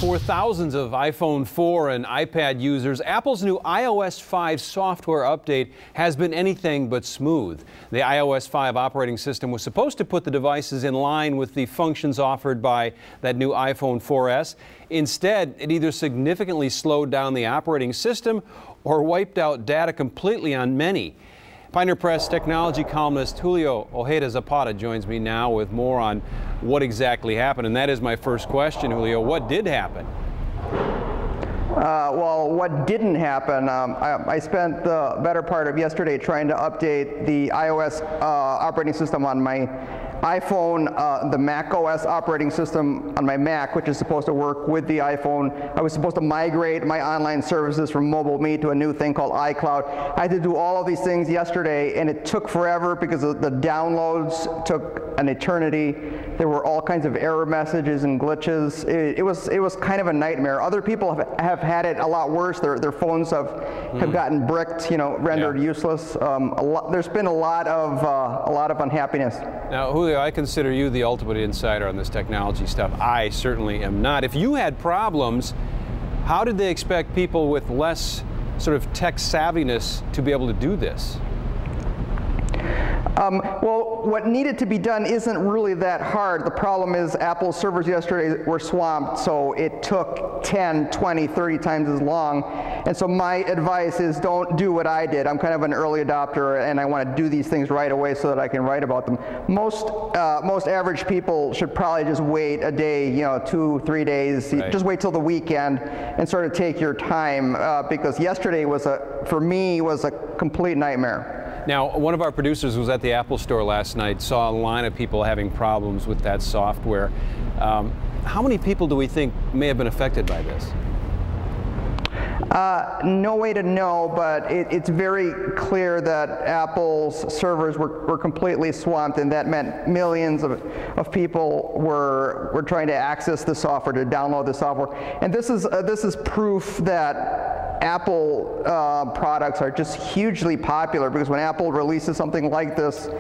For thousands of iPhone 4 and iPad users, Apple's new iOS 5 software update has been anything but smooth. The iOS 5 operating system was supposed to put the devices in line with the functions offered by that new iPhone 4S. Instead, it either significantly slowed down the operating system or wiped out data completely on many. Pioneer Press technology columnist Julio Ojeda-Zapata joins me now with more on what exactly happened. And that is my first question, Julio. What did happen? Well, what didn't happen, I spent the better part of yesterday trying to update the iOS operating system on my iPhone, the macOS operating system on my Mac, which is supposed to work with the iPhone. I was supposed to migrate my online services from MobileMe to a new thing called iCloud. I had to do all of these things yesterday, and it took forever because the downloads took an eternity. There were all kinds of error messages and glitches. It was kind of a nightmare. Other people have had it a lot worse. Their phones have gotten bricked, rendered useless. There's been a lot of unhappiness. Now, Julio, I consider you the ultimate insider on this technology stuff. I certainly am not. If you had problems, how did they expect people with less sort of tech savviness to be able to do this? Well, what needed to be done isn't really that hard. The problem is Apple's servers yesterday were swamped, so it took 10, 20, 30 times as long. And so my advice is don't do what I did. I'm kind of an early adopter, and I want to do these things right away so that I can write about them. Most average people should probably just wait a day, 2, 3 days. Right. Just wait till the weekend and sort of take your time, because yesterday for me was a complete nightmare. Now, one of our producers was at the Apple store last night, saw a line of people having problems with that software. How many people do we think may have been affected by this? No way to know, but it's very clear that Apple's servers were completely swamped, and that meant millions of people were trying to access the software, to download the software. And this is proof that Apple products are just hugely popular, because when Apple releases something like this,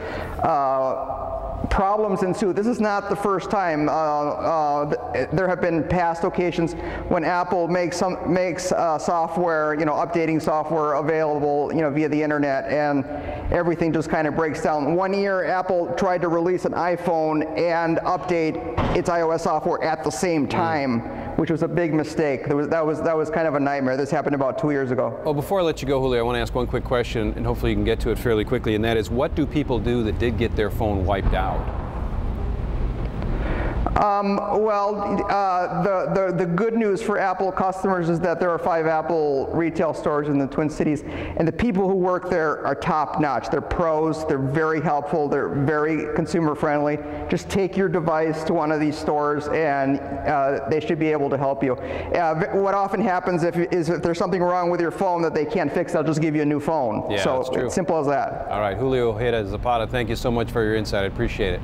problems ensue. This is not the first time. There have been past occasions when Apple makes software, updating software available, via the internet, and everything just kind of breaks down. One year, Apple tried to release an iPhone and update its iOS software at the same time, which was a big mistake. That was kind of a nightmare. This happened about 2 years ago. Well, before I let you go, Julio, I want to ask one quick question, and hopefully you can get to it fairly quickly, and that is, what do people do that did get their phone wiped out? The good news for Apple customers is that there are 5 Apple retail stores in the Twin Cities, and the people who work there are top-notch. They're pros, they're very helpful, they're very consumer-friendly. Just take your device to one of these stores, and they should be able to help you. What often happens is if there's something wrong with your phone that they can't fix, they'll just give you a new phone. Yeah, so that's true. It's simple as that. All right, Julio Ojeda-Zapata, thank you so much for your insight. I appreciate it.